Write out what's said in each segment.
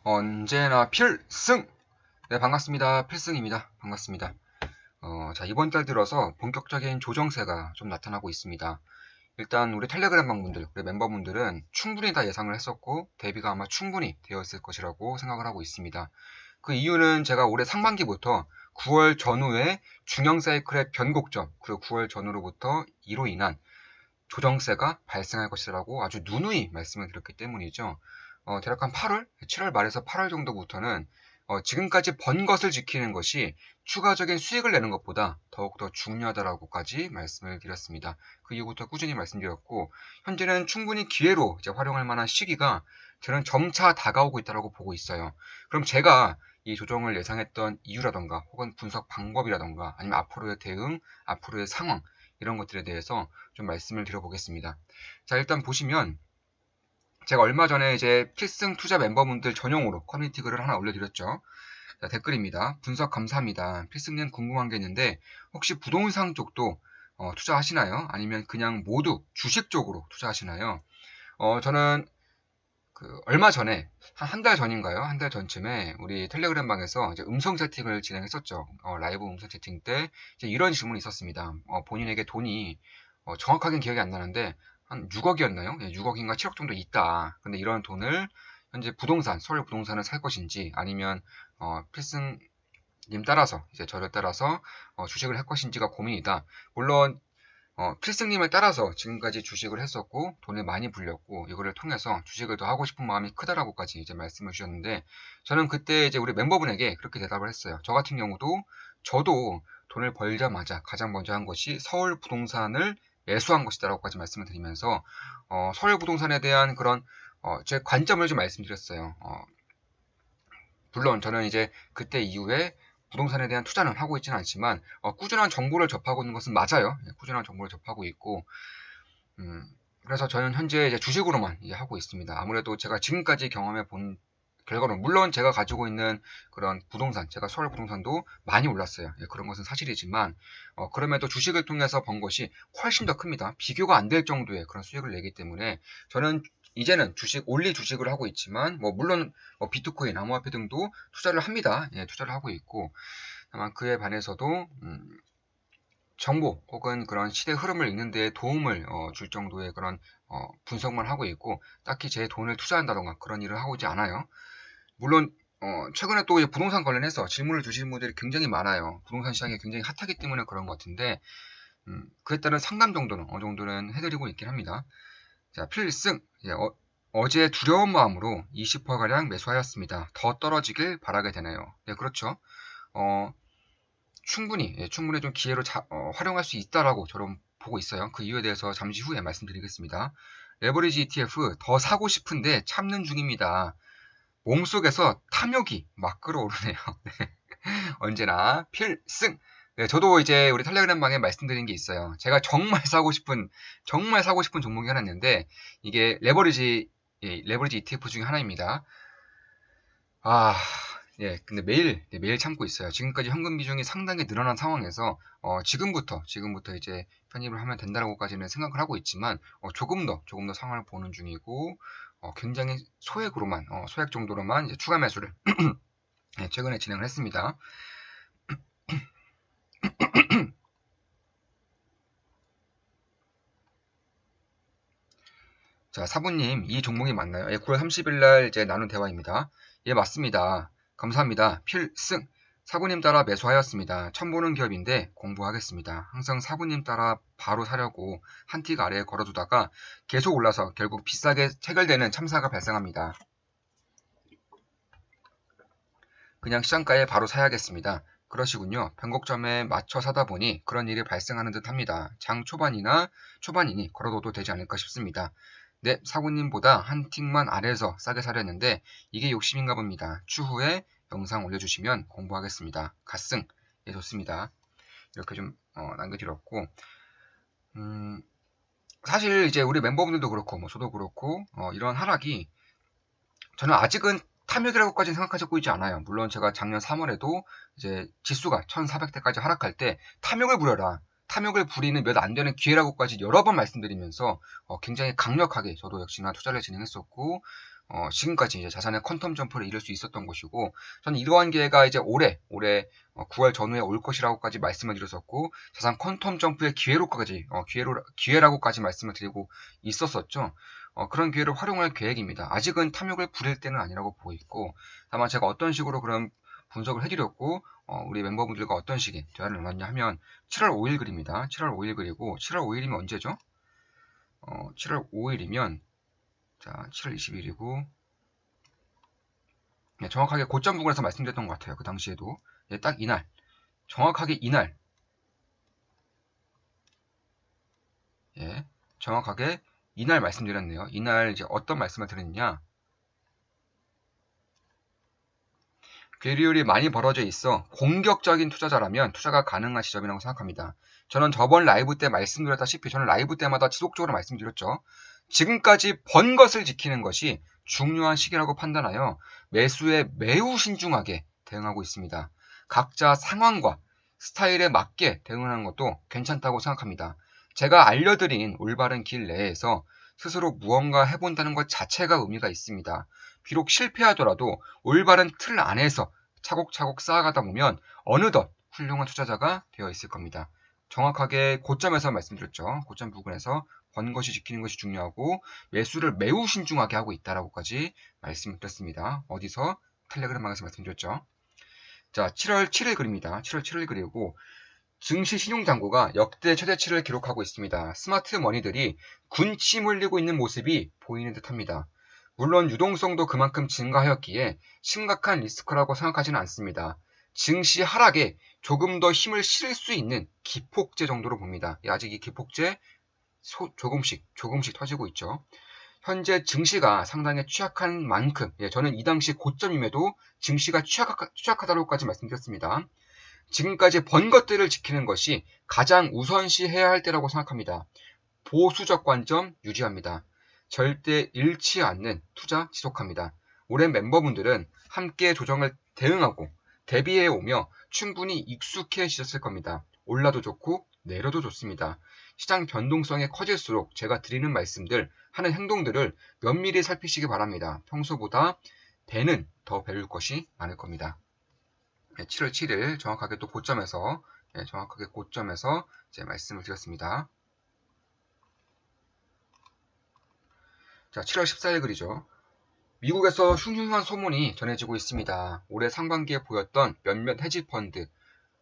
언제나 필승! 네, 반갑습니다. 필승입니다. 반갑습니다. 자, 이번 달 들어서 본격적인 조정세가 좀 나타나고 있습니다. 일단 우리 텔레그램 방분들, 우리 멤버분들은 충분히 다 예상을 했었고 대비가 아마 충분히 되어 있을 것이라고 생각을 하고 있습니다. 그 이유는 제가 올해 상반기부터 9월 전후에 중형 사이클의 변곡점, 그리고 9월 전후로부터 이로 인한 조정세가 발생할 것이라고 아주 누누이 말씀을 드렸기 때문이죠. 대략 한 8월, 7월 말에서 8월 정도부터는 지금까지 번 것을 지키는 것이 추가적인 수익을 내는 것보다 더욱더 중요하다라고까지 말씀을 드렸습니다. 그 이후부터 꾸준히 말씀드렸고, 현재는 충분히 기회로 이제 활용할 만한 시기가 저는 점차 다가오고 있다고 보고 있어요. 그럼 제가 이 조정을 예상했던 이유라던가 혹은 분석 방법이라던가 아니면 앞으로의 대응, 앞으로의 상황 이런 것들에 대해서 좀 말씀을 드려보겠습니다. 자, 일단 보시면 제가 얼마 전에 이제 필승 투자 멤버분들 전용으로 커뮤니티 글을 하나 올려드렸죠. 자, 댓글입니다. 분석 감사합니다. 필승님 궁금한 게 있는데 혹시 부동산 쪽도 투자하시나요? 아니면 그냥 모두 주식 쪽으로 투자하시나요? 저는 얼마 전에 한 달 전인가요? 한 달 전쯤에 우리 텔레그램 방에서 이제 음성 채팅을 진행했었죠. 라이브 음성 채팅 때 이제 이런 질문이 있었습니다. 본인에게 돈이 정확하게 기억이 안 나는데 한 6억이었나요? 6억인가 7억 정도 있다. 근데 이런 돈을 현재 부동산, 서울 부동산을 살 것인지 아니면 필승님 따라서 이제 저를 따라서 주식을 할 것인지가 고민이다. 물론 필승님을 따라서 지금까지 주식을 했었고 돈을 많이 불렸고 이거를 통해서 주식을 더 하고 싶은 마음이 크다라고까지 이제 말씀을 주셨는데 저는 그때 이제 우리 멤버분에게 그렇게 대답을 했어요. 저 같은 경우도 저도 돈을 벌자마자 가장 먼저 한 것이 서울 부동산을 매수한 것이다라고까지 말씀을 드리면서 서울 부동산에 대한 그런 제 관점을 좀 말씀드렸어요. 물론 저는 이제 그때 이후에 부동산에 대한 투자는 하고 있지는 않지만 꾸준한 정보를 접하고 있는 것은 맞아요. 꾸준한 정보를 접하고 있고 그래서 저는 현재 이제 주식으로만 이제 하고 있습니다. 아무래도 제가 지금까지 경험해 본 결과로 물론 제가 가지고 있는 그런 부동산, 제가 서울 부동산도 많이 올랐어요. 그런 것은 사실이지만 그럼에도 주식을 통해서 번 것이 훨씬 더 큽니다. 비교가 안 될 정도의 그런 수익을 내기 때문에 저는 이제는 올리 주식을 하고 있지만 물론 비트코인, 암호화폐 등도 투자를 합니다. 투자를 하고 있고 다만 그에 반해서도 정보 혹은 그런 시대 흐름을 읽는 데 도움을 줄 정도의 그런 분석만 하고 있고 딱히 제 돈을 투자한다던가 그런 일을 하고 있지 않아요. 물론 최근에 또 부동산 관련해서 질문을 주시는 분들이 굉장히 많아요. 부동산 시장이 굉장히 핫하기 때문에 그런 것 같은데 그에 따른 상담 정도는 어느 정도는 해드리고 있긴 합니다. 자, 필승. 어제 두려운 마음으로 20%가량 매수하였습니다. 더 떨어지길 바라게 되네요. 네, 그렇죠. 충분히 좀 기회로 활용할 수 있다라고 저는 보고 있어요. 그 이유에 대해서 잠시 후에 말씀드리겠습니다. 레버리지 ETF 더 사고 싶은데 참는 중입니다. 몸속에서 탐욕이 막 끌어오르네요. 네. 언제나 필승. 네, 저도 이제 우리 텔레그램 방에 말씀드린 게 있어요. 제가 정말 사고 싶은 종목이 하나 있는데 이게 레버리지 ETF 중에 하나입니다. 아, 예, 근데 매일 참고 있어요. 지금까지 현금 비중이 상당히 늘어난 상황에서, 지금부터 이제 편입을 하면 된다라고까지는 생각을 하고 있지만, 조금 더 상황을 보는 중이고, 굉장히 소액 정도로만 이제 추가 매수를, 예, 최근에 진행을 했습니다. 자, 사부님, 이 종목이 맞나요? 예, 9월 30일 날 이제 나눈 대화입니다. 예, 맞습니다. 감사합니다. 필승. 사부님 따라 매수하였습니다. 처음 보는 기업인데 공부하겠습니다. 항상 사부님 따라 바로 사려고 한 틱 아래에 걸어두다가 계속 올라서 결국 비싸게 체결되는 참사가 발생합니다. 그냥 시장가에 바로 사야겠습니다. 그러시군요. 변곡점에 맞춰 사다 보니 그런 일이 발생하는 듯 합니다. 장 초반이니 걸어둬도 되지 않을까 싶습니다. 네, 사구님보다 한 틱만 아래에서 싸게 사려했는데 이게 욕심인가 봅니다. 추후에 영상 올려주시면 공부하겠습니다. 갓승. 예, 좋습니다. 이렇게 좀 남겨드렸고 사실 이제 우리 멤버분들도 그렇고 저도 그렇고 이런 하락이 저는 아직은 탐욕이라고까지는 생각하고 있지 않아요. 물론 제가 작년 3월에도 이제 지수가 1400대까지 하락할 때 탐욕을 부려라. 탐욕을 부리는 몇 안 되는 기회라고까지 여러 번 말씀드리면서 굉장히 강력하게 저도 역시나 투자를 진행했었고 지금까지 이제 자산의 퀀텀 점프를 이룰 수 있었던 것이고, 저는 이러한 기회가 이제 올해 9월 전후에 올 것이라고까지 말씀을 드렸었고, 자산 퀀텀 점프의 기회라고까지 말씀을 드리고 있었었죠. 그런 기회를 활용할 계획입니다. 아직은 탐욕을 부릴 때는 아니라고 보고 있고, 다만 제가 어떤 식으로 그런 분석을 해드렸고, 우리 멤버분들과 어떤 식의 대화를 나눴냐 하면 7월 5일 글입니다. 7월 5일 글이고, 7월 5일이면 언제죠? 7월 5일이면 자, 7월 20일이고, 예, 정확하게 고점 부분에서 말씀드렸던 것 같아요. 그 당시에도. 예, 딱 이날. 정확하게 이날. 예, 정확하게 이날 말씀드렸네요. 이날 이제 어떤 말씀을 드렸느냐. 괴리율이 많이 벌어져 있어 공격적인 투자자라면 투자가 가능한 지점이라고 생각합니다. 저는 저번 라이브 때 말씀드렸다시피 저는 라이브 때마다 지속적으로 말씀드렸죠. 지금까지 번 것을 지키는 것이 중요한 시기라고 판단하여 매수에 매우 신중하게 대응하고 있습니다. 각자 상황과 스타일에 맞게 대응하는 것도 괜찮다고 생각합니다. 제가 알려드린 올바른 길 내에서 스스로 무언가 해본다는 것 자체가 의미가 있습니다. 비록 실패하더라도 올바른 틀 안에서 차곡차곡 쌓아가다 보면 어느덧 훌륭한 투자자가 되어 있을 겁니다. 정확하게 고점에서 말씀드렸죠. 고점 부분에서 번 것이 지키는 것이 중요하고 매수를 매우 신중하게 하고 있다라고까지 말씀을 드렸습니다. 어디서? 텔레그램방에서 말씀드렸죠. 자, 7월 7일 글입니다. 7월 7일 글이고 증시 신용잔고가 역대 최대치를 기록하고 있습니다. 스마트 머니들이 군침 흘리고 있는 모습이 보이는 듯합니다. 물론 유동성도 그만큼 증가하였기에 심각한 리스크라고 생각하지는 않습니다. 증시 하락에 조금 더 힘을 실을 수 있는 기폭제 정도로 봅니다. 아직 이 기폭제 조금씩 터지고 있죠. 현재 증시가 상당히 취약한 만큼, 저는 이 당시 고점임에도 증시가 취약하다고까지 말씀드렸습니다. 지금까지 번 것들을 지키는 것이 가장 우선시해야 할 때라고 생각합니다. 보수적 관점 유지합니다. 절대 잃지 않는 투자 지속합니다. 올해 멤버분들은 함께 조정을 대응하고 대비해 오며 충분히 익숙해지셨을 겁니다. 올라도 좋고 내려도 좋습니다. 시장 변동성이 커질수록 제가 드리는 말씀들, 하는 행동들을 면밀히 살피시기 바랍니다. 평소보다 배는 더 배울 것이 많을 겁니다. 7월 7일 정확하게 또 고점에서 이제 말씀을 드렸습니다. 자, 7월 14일 글이죠. 미국에서 흉흉한 소문이 전해지고 있습니다. 올해 상반기에 보였던 몇몇 헤지펀드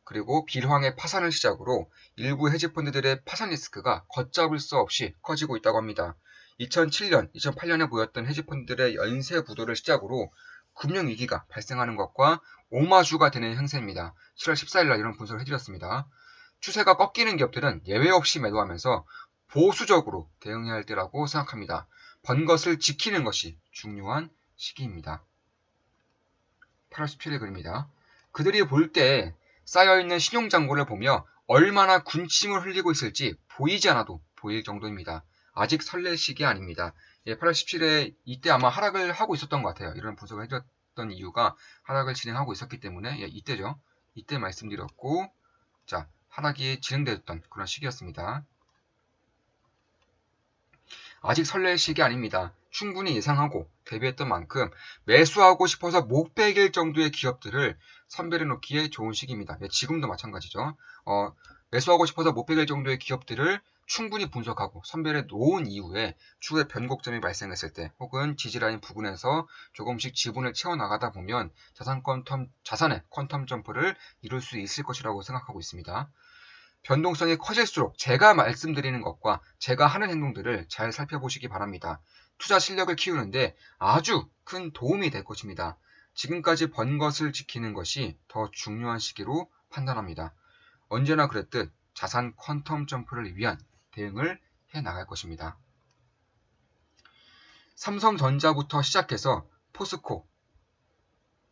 그리고 빌황의 파산을 시작으로 일부 헤지펀드들의 파산 리스크가 걷잡을 수 없이 커지고 있다고 합니다. 2007년, 2008년에 보였던 헤지펀드들의 연쇄 부도를 시작으로 금융위기가 발생하는 것과 오마주가 되는 행세입니다. 7월 14일날 이런 분석을 해드렸습니다. 추세가 꺾이는 기업들은 예외 없이 매도하면서 보수적으로 대응해야 할 때라고 생각합니다. 번 것을 지키는 것이 중요한 시기입니다. 8월 17일 글입니다. 그들이 볼 때 쌓여있는 신용잔고를 보며 얼마나 군침을 흘리고 있을지 보이지 않아도 보일 정도입니다. 아직 설렐 시기 아닙니다. 8월 17일에 이때 아마 하락을 하고 있었던 것 같아요. 이런 분석을 해드렸던 이유가 하락을 진행하고 있었기 때문에 이때죠. 이때 말씀드렸고 자 하락이 진행되었던 그런 시기였습니다. 아직 설렐 시기 아닙니다. 충분히 예상하고 대비했던 만큼 매수하고 싶어서 못 베길 정도의 기업들을 선별해 놓기에 좋은 시기입니다. 지금도 마찬가지죠. 매수하고 싶어서 못 베길 정도의 기업들을 충분히 분석하고 선별해 놓은 이후에 추후에 변곡점이 발생했을 때 혹은 지지라인 부근에서 조금씩 지분을 채워나가다 보면 자산의 퀀텀 점프를 이룰 수 있을 것이라고 생각하고 있습니다. 변동성이 커질수록 제가 말씀드리는 것과 제가 하는 행동들을 잘 살펴보시기 바랍니다. 투자 실력을 키우는데 아주 큰 도움이 될 것입니다. 지금까지 번 것을 지키는 것이 더 중요한 시기로 판단합니다. 언제나 그랬듯 자산 퀀텀 점프를 위한 대응을 해 나갈 것입니다. 삼성전자부터 시작해서 포스코,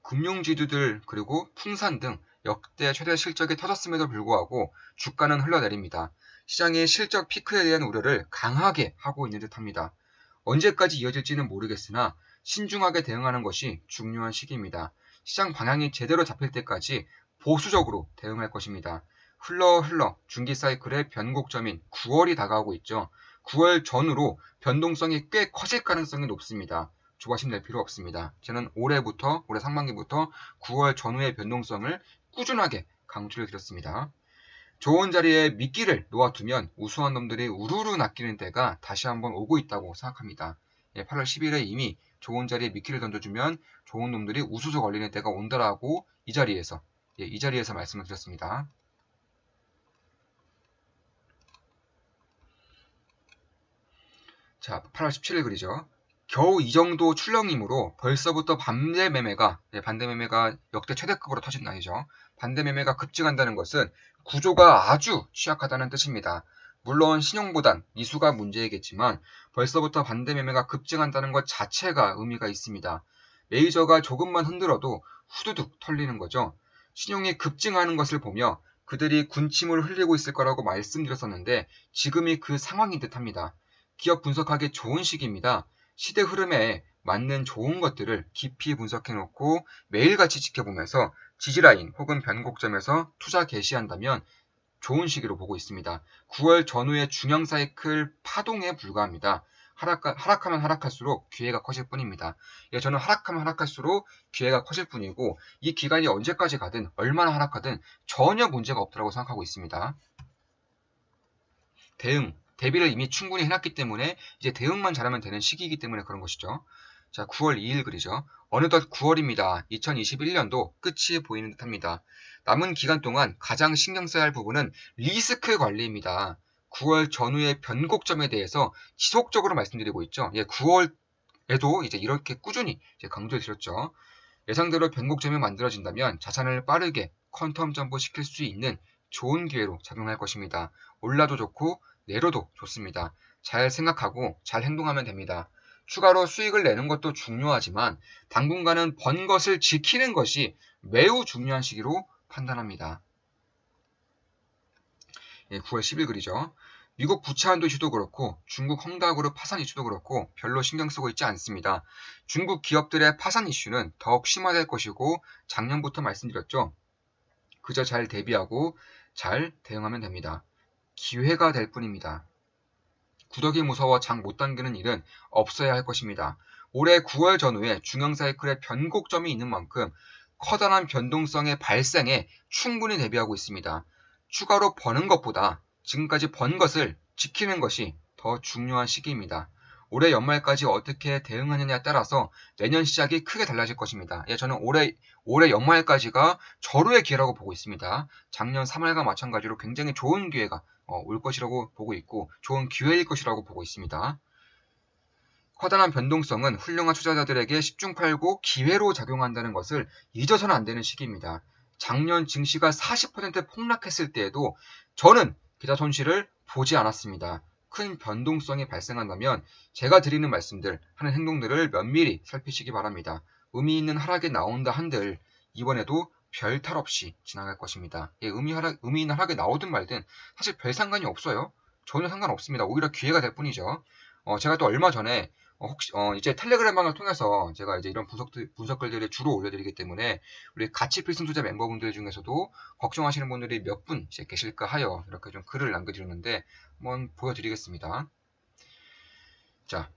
금융지주들 그리고 풍산 등 역대 최대 실적이 터졌음에도 불구하고 주가는 흘러내립니다. 시장의 실적 피크에 대한 우려를 강하게 하고 있는 듯합니다. 언제까지 이어질지는 모르겠으나 신중하게 대응하는 것이 중요한 시기입니다. 시장 방향이 제대로 잡힐 때까지 보수적으로 대응할 것입니다. 흘러 중기 사이클의 변곡점인 9월이 다가오고 있죠. 9월 전후로 변동성이 꽤 커질 가능성이 높습니다. 조바심 낼 필요 없습니다. 저는 올해 상반기부터 9월 전후의 변동성을 꾸준하게 강조를 드렸습니다. 좋은 자리에 미끼를 놓아두면 우수한 놈들이 우르르 낚이는 때가 다시 한번 오고 있다고 생각합니다. 8월 10일에 이미 좋은 자리에 미끼를 던져주면 좋은 놈들이 우수수 걸리는 때가 온다라고 이 자리에서 말씀을 드렸습니다. 자, 8월 17일 글이죠. 겨우 이 정도 출렁이므로 벌써부터 반대 매매가 역대 최대급으로 터진 날이죠. 반대 매매가 급증한다는 것은 구조가 아주 취약하다는 뜻입니다. 물론 신용보단 미수가 문제이겠지만 벌써부터 반대 매매가 급증한다는 것 자체가 의미가 있습니다. 메이저가 조금만 흔들어도 후두둑 털리는 거죠. 신용이 급증하는 것을 보며 그들이 군침을 흘리고 있을 거라고 말씀드렸었는데 지금이 그 상황인 듯합니다. 기업 분석하기 좋은 시기입니다. 시대 흐름에 맞는 좋은 것들을 깊이 분석해놓고 매일같이 지켜보면서 지지라인 혹은 변곡점에서 투자 개시한다면 좋은 시기로 보고 있습니다. 9월 전후의 중형 사이클 파동에 불과합니다. 하락하면 하락할수록 기회가 커질 뿐입니다. 저는 하락하면 하락할수록 기회가 커질 뿐이고 이 기간이 언제까지 가든 얼마나 하락하든 전혀 문제가 없다고 생각하고 있습니다. 대비를 이미 충분히 해놨기 때문에 이제 대응만 잘하면 되는 시기이기 때문에 그런 것이죠. 자, 9월 2일 글이죠. 어느덧 9월입니다. 2021년도 끝이 보이는 듯합니다. 남은 기간 동안 가장 신경 써야 할 부분은 리스크 관리입니다. 9월 전후의 변곡점에 대해서 지속적으로 말씀드리고 있죠. 9월에도 이제 이렇게 꾸준히 강조해 드렸죠. 예상대로 변곡점이 만들어진다면 자산을 빠르게 퀀텀 점프 시킬 수 있는 좋은 기회로 작용할 것입니다. 올라도 좋고 내려도 좋습니다. 잘 생각하고 잘 행동하면 됩니다. 추가로 수익을 내는 것도 중요하지만 당분간은 번 것을 지키는 것이 매우 중요한 시기로 판단합니다. 9월 10일 글이죠. 미국 부채한도 이슈도 그렇고 중국 헝다그룹 파산 이슈도 그렇고 별로 신경 쓰고 있지 않습니다. 중국 기업들의 파산 이슈는 더욱 심화될 것이고 작년부터 말씀드렸죠. 그저 잘 대비하고 잘 대응하면 됩니다. 기회가 될 뿐입니다. 구더기 무서워 장 못 당기는 일은 없어야 할 것입니다. 올해 9월 전후에 중형 사이클의 변곡점이 있는 만큼 커다란 변동성의 발생에 충분히 대비하고 있습니다. 추가로 버는 것보다 지금까지 번 것을 지키는 것이 더 중요한 시기입니다. 올해 연말까지 어떻게 대응하느냐에 따라서 내년 시작이 크게 달라질 것입니다. 저는 올해 연말까지가 절호의 기회라고 보고 있습니다. 작년 3월과 마찬가지로 굉장히 좋은 기회가 올 것이라고 보고 있고 좋은 기회일 것이라고 보고 있습니다. 커다란 변동성은 훌륭한 투자자들에게 10중 8구 기회로 작용한다는 것을 잊어서는 안 되는 시기입니다. 작년 증시가 40% 폭락했을 때에도 저는 기타 손실을 보지 않았습니다. 큰 변동성이 발생한다면 제가 드리는 말씀들, 하는 행동들을 면밀히 살피시기 바랍니다. 의미 있는 하락이 나온다 한들 이번에도 별 탈 없이 지나갈 것입니다. 의미 있는 하락이 나오든 말든 사실 별 상관이 없어요. 전혀 상관없습니다. 오히려 기회가 될 뿐이죠. 제가 또 얼마 전에 이제 텔레그램방을 통해서 제가 이제 이런 분석글들을 주로 올려드리기 때문에 우리 가치 필승 투자 멤버분들 중에서도 걱정하시는 분들이 몇 분 계실까 하여 이렇게 좀 글을 남겨드렸는데 한번 보여드리겠습니다. 자,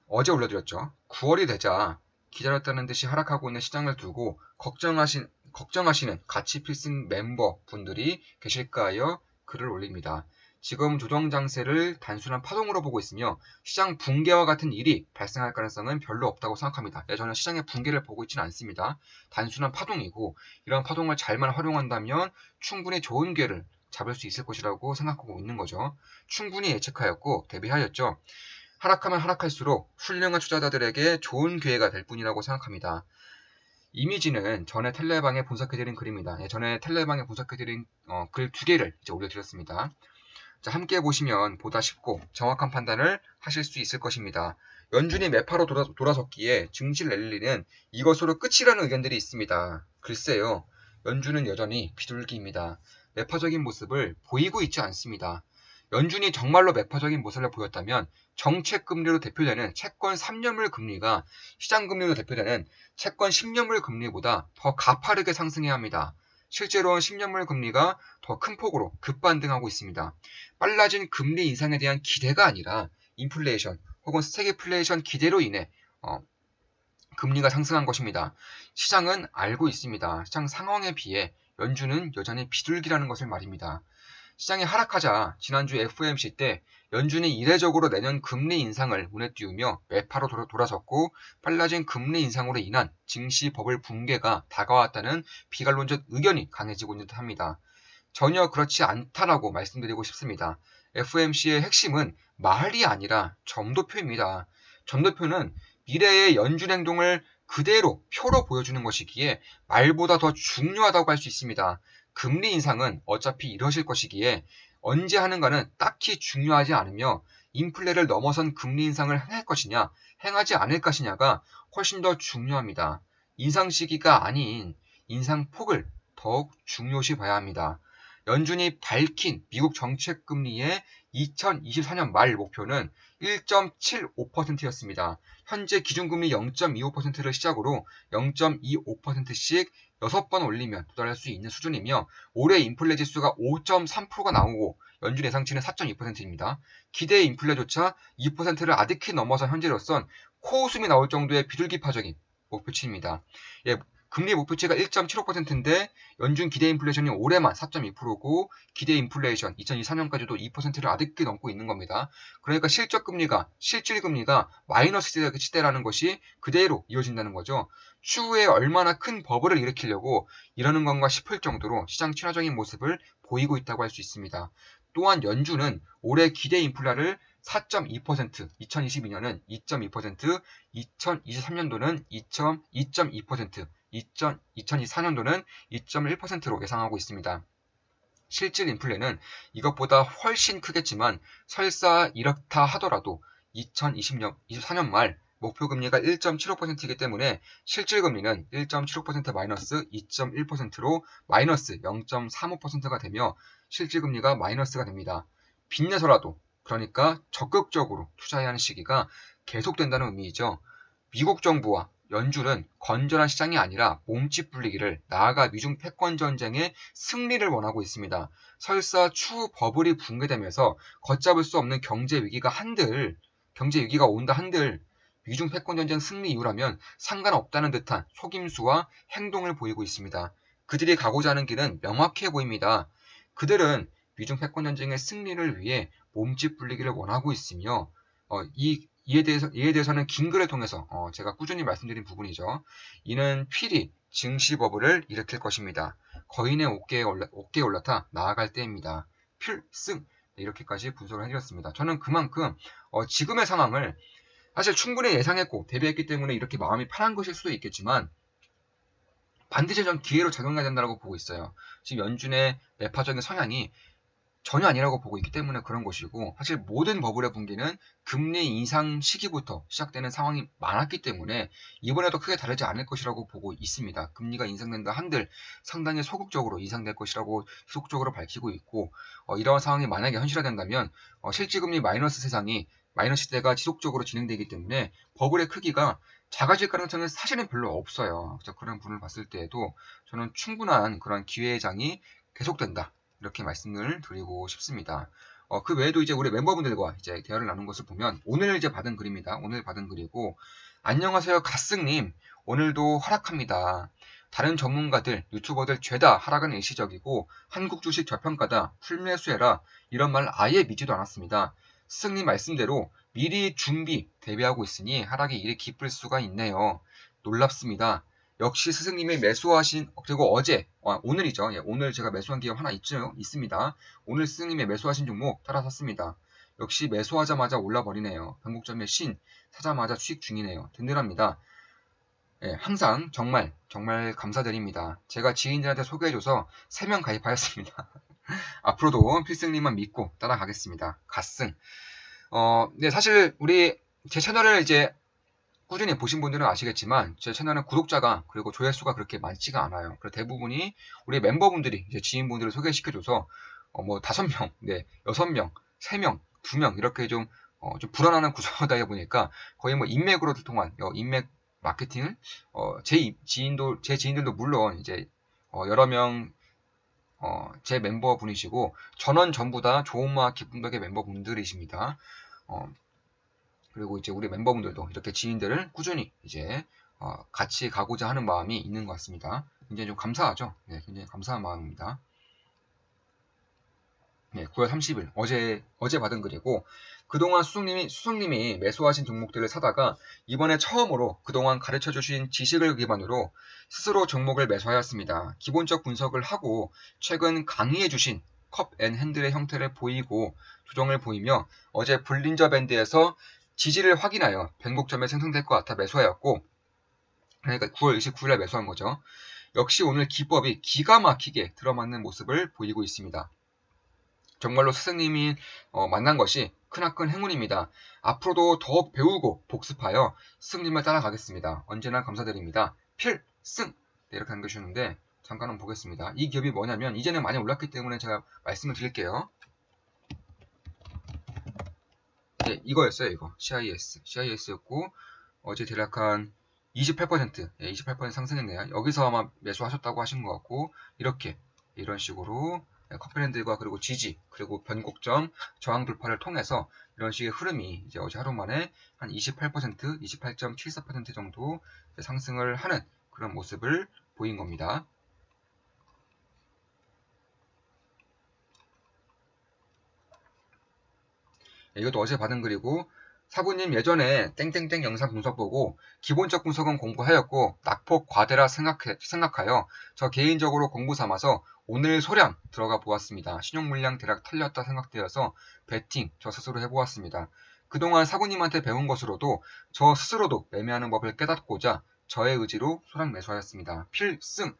어제 올려드렸죠. 9월이 되자 기다렸다는 듯이 하락하고 있는 시장을 두고 걱정하시는 가치 필승 멤버 분들이 계실까 하여 글을 올립니다. 지금 조정 장세를 단순한 파동으로 보고 있으며 시장 붕괴와 같은 일이 발생할 가능성은 별로 없다고 생각합니다. 저는 시장의 붕괴를 보고 있지는 않습니다. 단순한 파동이고 이런 파동을 잘만 활용한다면 충분히 좋은 기회를 잡을 수 있을 것이라고 생각하고 있는 거죠. 충분히 예측하였고 대비하였죠. 하락하면 하락할수록 훌륭한 투자자들에게 좋은 기회가 될 뿐이라고 생각합니다. 이미지는 전에 텔레방에 분석해드린 글입니다. 전에 텔레방에 분석해드린 글 2개를 이제 올려드렸습니다. 자, 함께 보시면 보다 쉽고 정확한 판단을 하실 수 있을 것입니다. 연준이 매파로 돌아섰기에 증시 랠리는 이것으로 끝이라는 의견들이 있습니다. 글쎄요. 연준은 여전히 비둘기입니다. 매파적인 모습을 보이고 있지 않습니다. 연준이 정말로 매파적인 모습을 보였다면 정책금리로 대표되는 채권 3년물 금리가 시장금리로 대표되는 채권 10년물 금리보다 더 가파르게 상승해야 합니다. 실제로는 10년물 금리가 더 큰 폭으로 급반등하고 있습니다. 빨라진 금리 인상에 대한 기대가 아니라 인플레이션 혹은 스태그플레이션 기대로 인해 금리가 상승한 것입니다. 시장은 알고 있습니다. 시장 상황에 비해 연준은 여전히 비둘기라는 것을 말입니다. 시장이 하락하자 지난주 FOMC 때 연준이 이례적으로 내년 금리 인상을 눈에 띄우며 매파로 돌아섰고 빨라진 금리 인상으로 인한 증시 버블 붕괴가 다가왔다는 비관론적 의견이 강해지고 있는 듯합니다. 전혀 그렇지 않다라고 말씀드리고 싶습니다. FOMC의 핵심은 말이 아니라 점도표입니다. 점도표는 미래의 연준 행동을 그대로 표로 보여주는 것이기에 말보다 더 중요하다고 할 수 있습니다. 금리 인상은 어차피 이러실 것이기에 언제 하는가는 딱히 중요하지 않으며 인플레를 넘어선 금리 인상을 행할 것이냐, 행하지 않을 것이냐가 훨씬 더 중요합니다. 인상 시기가 아닌 인상 폭을 더욱 중요시 봐야 합니다. 연준이 밝힌 미국 정책 금리의 2024년 말 목표는 1.75%였습니다. 현재 기준금리 0.25%를 시작으로 0.25%씩 6번 올리면 도달할 수 있는 수준이며 올해 인플레 지수가 5.3%가 나오고 연준 예상치는 4.2%입니다. 기대 인플레조차 2%를 아득히 넘어선 현재로선 코웃음이 나올 정도의 비둘기파적인 목표치입니다. 예, 금리 목표치가 1.75%인데 연준 기대 인플레이션이 올해만 4.2%고 기대 인플레이션 2024년까지도 2%를 아득히 넘고 있는 겁니다. 그러니까 실질금리가 마이너스 시대라는 것이 그대로 이어진다는 거죠. 추후에 얼마나 큰 버블을 일으키려고 이러는 건가 싶을 정도로 시장 친화적인 모습을 보이고 있다고 할 수 있습니다. 또한 연준은 올해 기대 인플레를 4.2%, 2022년은 2.2%, 2023년도는 2.2%, 2024년도는 2.1%로 예상하고 있습니다. 실질 인플레는 이것보다 훨씬 크겠지만 설사 이렇다 하더라도 2024년 말 목표 금리가 1.75%이기 때문에 실질 금리는 1.75% 마이너스 2.1%로 마이너스 0.35%가 되며 실질 금리가 마이너스가 됩니다. 빚내서라도 그러니까 적극적으로 투자해야 하는 시기가 계속된다는 의미이죠. 미국 정부와 연준은 건전한 시장이 아니라 몸집 불리기를 나아가 미중 패권 전쟁의 승리를 원하고 있습니다. 설사 추후 버블이 붕괴되면서 걷잡을 수 없는 경제 위기가 온다 한들 미중 패권 전쟁 승리 이후라면 상관없다는 듯한 속임수와 행동을 보이고 있습니다. 그들이 가고자 하는 길은 명확해 보입니다. 그들은 미중 패권 전쟁의 승리를 위해 몸집 불리기를 원하고 있으며 이에 대해서는 긴 글을 통해서 제가 꾸준히 말씀드린 부분이죠. 이는 필히 증시 버블을 일으킬 것입니다. 거인의 어깨에 올라타 나아갈 때입니다. 필승! 네, 이렇게까지 분석을 해드렸습니다. 저는 그만큼 지금의 상황을 사실 충분히 예상했고 대비했기 때문에 이렇게 마음이 편한 것일 수도 있겠지만 반드시 전 기회로 작용해야 된다고 보고 있어요. 지금 연준의 매파적인 성향이 전혀 아니라고 보고 있기 때문에 그런 것이고 사실 모든 버블의 붕괴는 금리 인상 시기부터 시작되는 상황이 많았기 때문에 이번에도 크게 다르지 않을 것이라고 보고 있습니다. 금리가 인상된다 한들 상당히 소극적으로 인상될 것이라고 지속적으로 밝히고 있고 이러한 상황이 만약에 현실화된다면 실질금리 마이너스 시대가 지속적으로 진행되기 때문에 버블의 크기가 작아질 가능성은 사실은 별로 없어요. 그런 부분을 봤을 때에도 저는 충분한 그런 기회의 장이 계속된다. 이렇게 말씀을 드리고 싶습니다. 그 외에도 이제 우리 멤버분들과 이제 대화를 나눈 것을 보면 오늘 이제 받은 글입니다. 오늘 받은 글이고 안녕하세요 갓승님 오늘도 하락합니다. 다른 전문가들 유튜버들 죄다 하락은 일시적이고 한국 주식 저평가다 풀매수해라 이런 말 아예 믿지도 않았습니다. 스승님 말씀대로 미리 대비하고 있으니 하락이 이리 깊을 수가 있네요. 놀랍습니다. 역시 스승님이 매수하신 그리고 오늘이죠. 오늘 제가 매수한 기업 하나 있습니다. 오늘 스승님의 매수하신 종목 따라 샀습니다. 역시 매수하자마자 올라버리네요. 변곡점의 신 사자마자 취익 중이네요. 든든합니다. 항상 정말 감사드립니다. 제가 지인들한테 소개해줘서 3명 가입하였습니다. 앞으로도 필승님만 믿고 따라가겠습니다. 갓승. 네, 사실 제 채널을 이제 꾸준히 보신 분들은 아시겠지만 제 채널은 구독자가 그리고 조회수가 그렇게 많지가 않아요. 그래서 대부분이 우리 멤버분들이 이제 지인분들을 소개시켜줘서 5명, 네, 6명, 3명, 2명 이렇게 좀 불안한 구조다 보니까 거의 인맥으로 통한 인맥 마케팅을 제 지인들도 물론 이제 여러 명 제 멤버분이시고 전원 전부 다 좋은 마음 기쁜 덕의 멤버분들이십니다. 그리고 이제 우리 멤버분들도 이렇게 지인들을 꾸준히 이제 같이 가고자 하는 마음이 있는 것 같습니다. 굉장히 좀 감사하죠. 네, 굉장히 감사한 마음입니다. 네, 9월 30일 어제 받은 글이고, 그동안 수석님이 매수하신 종목들을 사다가 이번에 처음으로 그동안 가르쳐 주신 지식을 기반으로 스스로 종목을 매수하였습니다. 기본적 분석을 하고 최근 강의해 주신 컵 앤 핸들의 형태를 보이고 조정을 보이며 어제 볼린저 밴드에서 지지를 확인하여 변곡점에 생성될 것 같아 매수하였고, 그러니까 9월 29일에 매수한 거죠. 역시 오늘 기법이 기가 막히게 들어맞는 모습을 보이고 있습니다. 정말로 스승님이 만난 것이 크나큰 행운입니다. 앞으로도 더욱 배우고 복습하여 스승님을 따라가겠습니다. 언제나 감사드립니다. 필승! 네, 이렇게 남겨주셨는데 잠깐 한번 보겠습니다. 이 기업이 뭐냐면 이제는 많이 올랐기 때문에 제가 말씀을 드릴게요. 네, 이거였어요. 이거 CIS였고 어제 대략 한 28%, 28% 상승했네요. 여기서 아마 매수하셨다고 하신 것 같고 이런 식으로 컵밴들과 그리고 지지 그리고 변곡점 저항 돌파를 통해서 이런 식의 흐름이 이제 어제 하루 만에 한 28%, 28.74% 정도 상승을 하는 그런 모습을 보인 겁니다. 이것도 어제 받은 글이고, 사부님 예전에 땡땡땡 영상 분석 보고 기본적 분석은 공부하였고 낙폭 과대라 생각하여 저 개인적으로 공부 삼아서 오늘 소량 들어가 보았습니다. 신용 물량 대략 털렸다 생각되어서 베팅 저 스스로 해보았습니다. 그동안 사부님한테 배운 것으로도 저 스스로도 매매하는 법을 깨닫고자 저의 의지로 소량 매수하였습니다. 필승!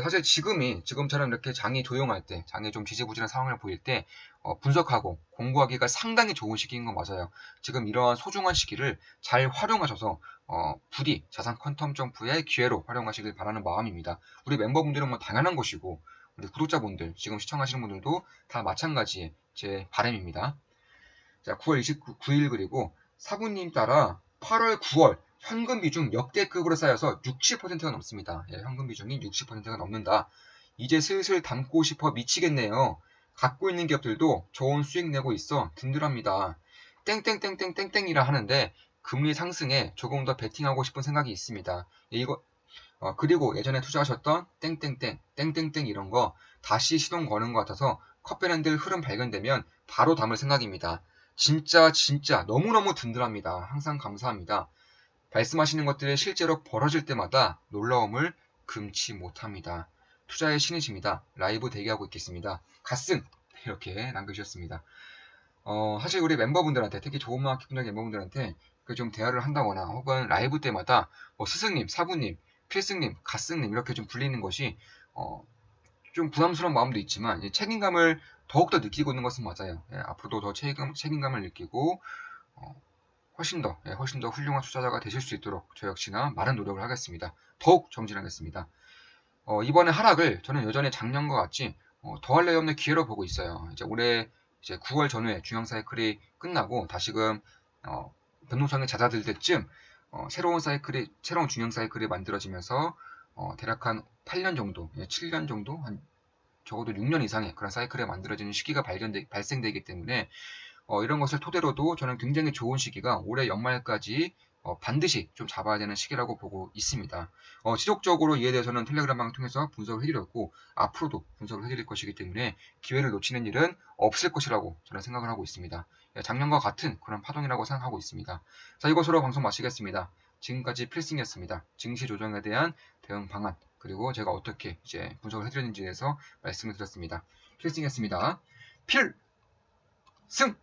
사실 지금처럼 이렇게 장이 조용할 때, 장이 좀 지지부진한 상황을 보일 때 분석하고 공부하기가 상당히 좋은 시기인 건 맞아요. 지금 이러한 소중한 시기를 잘 활용하셔서 부디 자산 퀀텀 점프의 기회로 활용하시길 바라는 마음입니다. 우리 멤버분들은 뭐 당연한 것이고 우리 구독자분들, 지금 시청하시는 분들도 다 마찬가지의 제 바람입니다. 자, 9월 29일 그리고 사부님 따라 8월, 9월 현금 비중 역대급으로 쌓여서 60%가 넘습니다. 예, 현금 비중이 60%가 넘는다. 이제 슬슬 담고 싶어 미치겠네요. 갖고 있는 기업들도 좋은 수익 내고 있어 든든합니다. 땡땡땡땡땡땡이라 하는데 금리 상승에 조금 더 베팅하고 싶은 생각이 있습니다. 예, 그리고 예전에 투자하셨던 땡땡땡, 땡땡땡 이런 거 다시 시동 거는 것 같아서 컵밴드 흐름 발견되면 바로 담을 생각입니다. 진짜 너무너무 든든합니다. 항상 감사합니다. 말씀하시는 것들이 실제로 벌어질 때마다 놀라움을 금치 못합니다. 투자의 신이십니다. 라이브 대기하고 있겠습니다. 갓승! 이렇게 남겨주셨습니다. 사실 우리 멤버분들한테 특히 좋은 마음 기분의 멤버분들한테 좀 대화를 한다거나 혹은 라이브 때마다 스승님, 사부님, 필승님, 갓승님 이렇게 좀 불리는 것이 좀 부담스러운 마음도 있지만 책임감을 더욱더 느끼고 있는 것은 맞아요. 예, 앞으로도 더 책임감을 느끼고 훨씬 더 훌륭한 투자자가 되실 수 있도록 저 역시나 많은 노력을 하겠습니다. 더욱 정진하겠습니다. 이번에 하락을 저는 여전히 작년과 같이 더할 나위 없는 기회로 보고 있어요. 올해 9월 전후에 중앙 사이클이 끝나고 다시금 변동성이 잦아들 때쯤 새로운 중앙 사이클이 만들어지면서 대략 한 8년 정도, 7년 정도, 한 적어도 6년 이상의 그런 사이클이 만들어지는 시기가 발생되기 때문에 이런 것을 토대로도 저는 굉장히 좋은 시기가 올해 연말까지 반드시 좀 잡아야 되는 시기라고 보고 있습니다. 지속적으로 이에 대해서는 텔레그램방을 통해서 분석을 해드렸고 앞으로도 분석을 해드릴 것이기 때문에 기회를 놓치는 일은 없을 것이라고 저는 생각을 하고 있습니다. 작년과 같은 그런 파동이라고 생각하고 있습니다. 자, 이것으로 방송 마치겠습니다. 지금까지 필승이었습니다. 증시 조정에 대한 대응 방안 그리고 제가 어떻게 이제 분석을 해드렸는지에 대해서 말씀을 드렸습니다. 필승이었습니다. 필승!